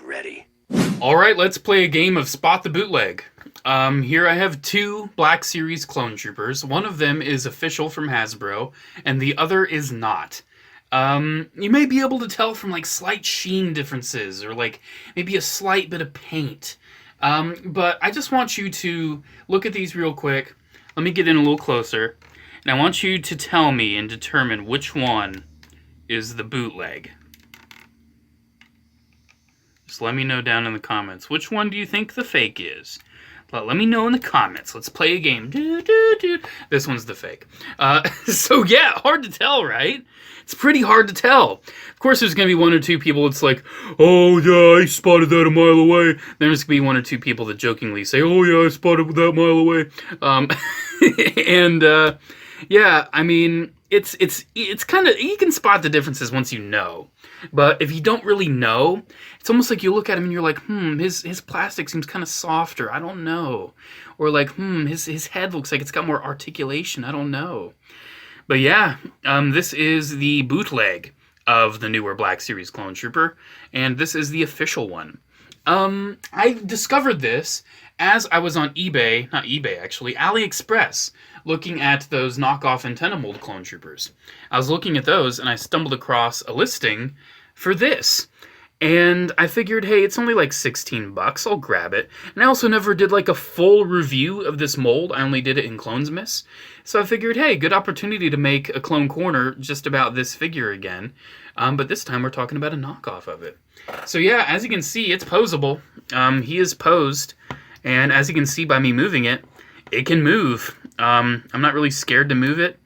ready. Alright, let's play a game of Spot the Bootleg. Here I have two Black Series clone troopers. One of them is official from Hasbro, and the other is not. You may be able to tell from like slight sheen differences, or like maybe a slight bit of paint. But I just want you to look at these real quick. Let me get in a little closer. And I want you to tell me and determine which one is the bootleg. Just let me know down in the comments. Which one do you think the fake is? Let me know in the comments. Let's play a game. This one's the fake. So yeah, hard to tell, right? It's pretty hard to tell. Of course, there's going to be one or two people that's like, oh yeah, I spotted that a mile away. Then there's going to be one or two people that jokingly say, oh yeah, I spotted that mile away. Yeah, I mean, it's kind of, you can spot the differences once you know. But if you don't really know, it's almost like you look at him and you're like, his plastic seems kind of softer. I don't know. Or like, his head looks like it's got more articulation. I don't know. But yeah, this is the bootleg of the newer Black Series Clone Trooper, and this is the official one. I discovered this as I was on eBay, not eBay actually, AliExpress, looking at those knockoff antenna mold clone troopers. I was looking at those and I stumbled across a listing for this. And I figured, hey, it's only like 16 bucks, I'll grab it. And I also never did like a full review of this mold, I only did it in Clonesmas. So I figured, hey, good opportunity to make a clone corner just about this figure again. But this time we're talking about a knockoff of it. So yeah, as you can see, it's posable. He is posed, and as you can see by me moving it, it can move. I'm not really scared to move it.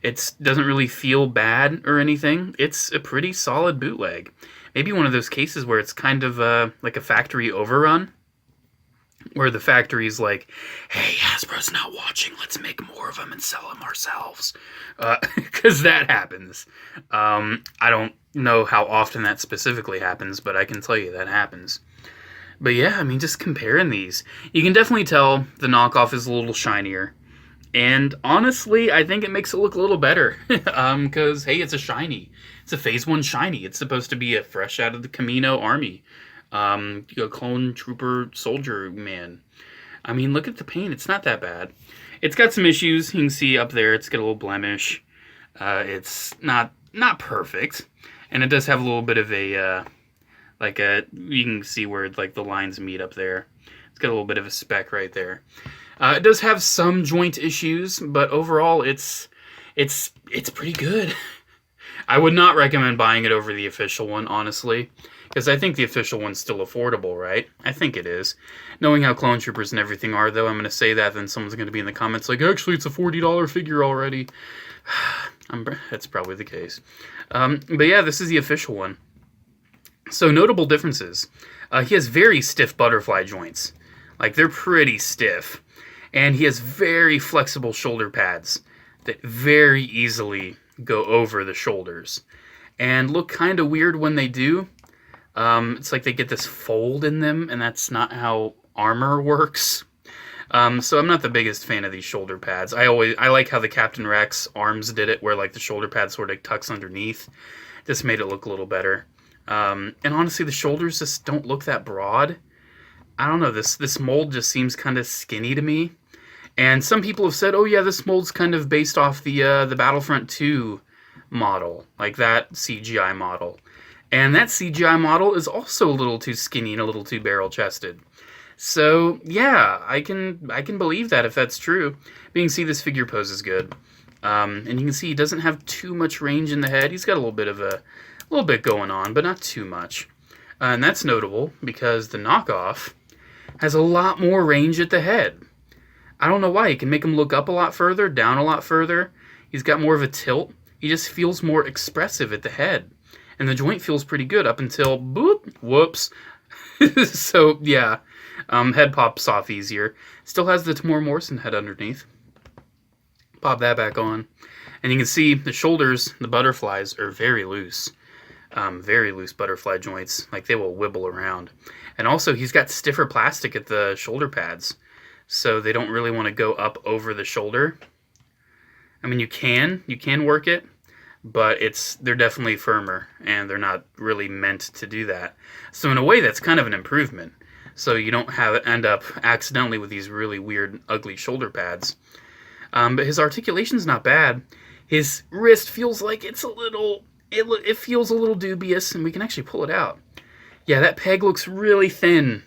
It doesn't really feel bad or anything. It's a pretty solid bootleg. Maybe one of those cases where it's kind of like a factory overrun, where the factory's like, hey, Hasbro's not watching, let's make more of them and sell them ourselves. Because that happens. I don't know how often that specifically happens, but I can tell you that happens. But yeah, I mean, just comparing these, you can definitely tell the knockoff is a little shinier. And honestly, I think it makes it look a little better. Because, hey, it's a shiny. It's a Phase 1 shiny. It's supposed to be a fresh out of the Camino army. A clone trooper soldier man. I mean, look at the paint. It's not that bad. It's got some issues. You can see up there, it's got a little blemish. It's not perfect. And it does have a little bit of a, you can see where like the lines meet up there. It's got a little bit of a speck right there. It does have some joint issues, but overall, it's pretty good. I would not recommend buying it over the official one, honestly, because I think the official one's still affordable, right? I think it is. Knowing how clone troopers and everything are, though, I'm going to say that, then someone's going to be in the comments like, actually, it's a $40 figure already. That's probably the case. But yeah, this is the official one. So, notable differences. He has very stiff butterfly joints. Like, they're pretty stiff. And he has very flexible shoulder pads that very easily go over the shoulders. And look kind of weird when they do. It's like they get this fold in them, and that's not how armor works. So I'm not the biggest fan of these shoulder pads. I like how the Captain Rex arms did it, where like the shoulder pad sort of tucks underneath. This made it look a little better. And honestly, the shoulders just don't look that broad. I don't know, this mold just seems kind of skinny to me. And some people have said, oh yeah, this mold's kind of based off the Battlefront 2 model, like that CGI model. And that CGI model is also a little too skinny and a little too barrel-chested. So yeah, I can believe that if that's true. But you can see this figure pose is good. And you can see he doesn't have too much range in the head. He's got a little bit going on, but not too much. And that's notable because the knockoff has a lot more range at the head. I don't know why. You can make him look up a lot further, down a lot further. He's got more of a tilt. He just feels more expressive at the head. And the joint feels pretty good up until, boop, whoops. So, yeah, head pops off easier. Still has the Tamor Morrison head underneath. Pop that back on. And you can see the shoulders, the butterflies, are very loose. Very loose butterfly joints. Like, they will wibble around. And also, he's got stiffer plastic at the shoulder pads. So they don't really want to go up over the shoulder. I mean, you can work it, but they're definitely firmer, and they're not really meant to do that. So in a way, that's kind of an improvement. So you don't end up accidentally with these really weird, ugly shoulder pads. But his articulation's not bad. His wrist feels like it feels a little dubious, and we can actually pull it out. Yeah, that peg looks really thin.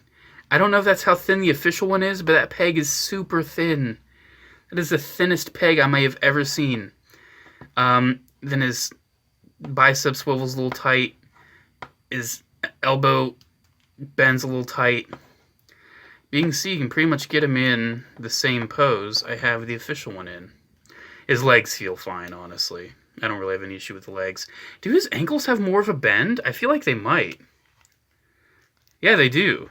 I don't know if that's how thin the official one is, but that peg is super thin. That is the thinnest peg I may have ever seen. Then his bicep swivels a little tight. His elbow bends a little tight. You can see you can pretty much get him in the same pose I have the official one in. His legs feel fine, honestly. I don't really have any issue with the legs. Do his ankles have more of a bend? I feel like they might. Yeah, they do.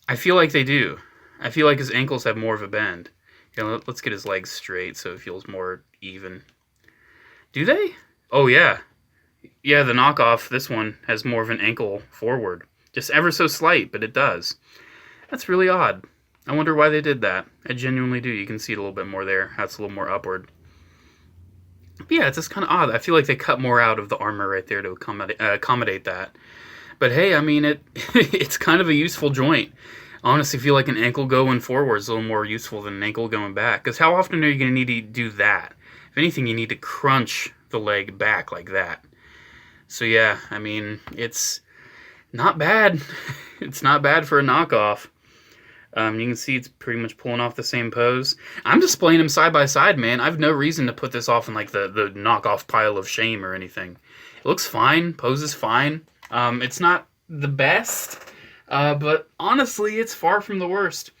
I feel like they do. I feel like his ankles have more of a bend. Let's get his legs straight so it feels more even. Do they? Oh, yeah. Yeah, the knockoff, this one, has more of an ankle forward. Just ever so slight, but it does. That's really odd. I wonder why they did that. I genuinely do. You can see it a little bit more there. That's a little more upward. But yeah, it's just kind of odd. I feel like they cut more out of the armor right there to accommodate that. But hey, I mean, it's kind of a useful joint. I honestly feel like an ankle going forward is a little more useful than an ankle going back. Because how often are you going to need to do that? If anything, you need to crunch the leg back like that. So yeah, I mean, it's not bad. It's not bad for a knockoff. You can see it's pretty much pulling off the same pose. I'm displaying them side by side, man. I have no reason to put this off in like the knockoff pile of shame or anything. It looks fine. Pose is fine. It's not the best, but honestly, it's far from the worst.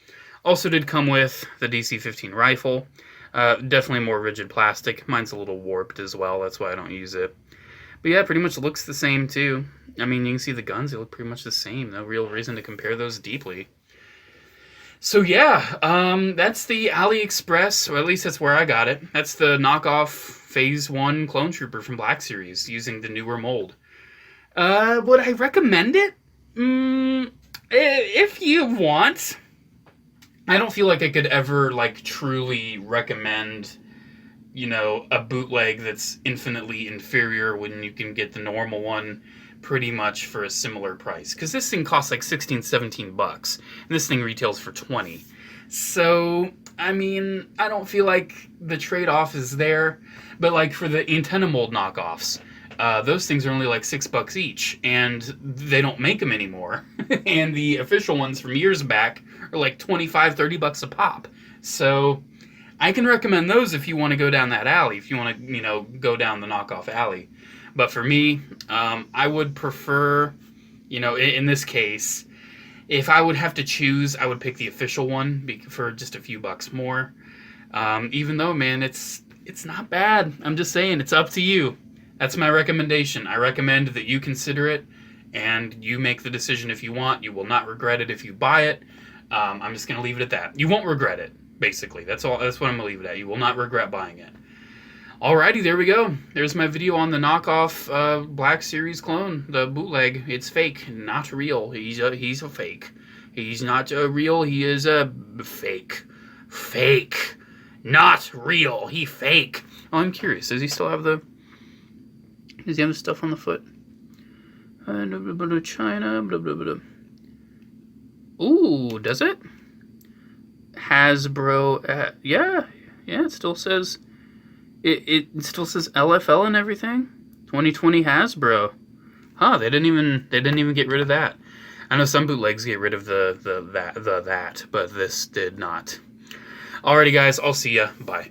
Also did come with the DC-15 rifle. Definitely more rigid plastic. Mine's a little warped as well. That's why I don't use it. But yeah, pretty much looks the same too. I mean, you can see the guns. They look pretty much the same. No real reason to compare those deeply. So yeah, that's the AliExpress, or at least that's where I got it. That's the knockoff Phase 1 Clone Trooper from Black Series, using the newer mold. Would I recommend it? If you want. I don't feel like I could ever, like, truly recommend, you know, a bootleg that's infinitely inferior when you can get the normal one pretty much for a similar price. Because this thing costs like 16, 17 bucks. And this thing retails for 20. So, I mean, I don't feel like the trade-off is there. But like for the antenna mold knockoffs, those things are only like $6 each. And they don't make them anymore. And the official ones from years back are like 25, 30 bucks a pop. So I can recommend those if you want to go down that alley. If you want to, you know, go down the knockoff alley. But for me, I would prefer, you know, in this case, if I would have to choose, I would pick the official one for just a few bucks more. Even though, man, it's not bad. I'm just saying, it's up to you. That's my recommendation. I recommend that you consider it, and you make the decision if you want. You will not regret it if you buy it. I'm just going to leave it at that. You won't regret it, basically. That's all. That's what I'm going to leave it at. You will not regret buying it. Alrighty, there we go. There's my video on the knockoff Black Series clone, the bootleg. It's fake, not real. He's a fake. He's not a real. He is a fake. Fake. Not real. He fake. Oh, I'm curious. Does he still have the... Does he have the stuff on the foot? China. Blah, blah, blah. Ooh, does it? Hasbro. Yeah, it still says... It still says LFL and everything. 2020 Hasbro. Huh? They didn't even get rid of that. I know some bootlegs get rid of the that, but this did not. Alrighty, guys. I'll see ya. Bye.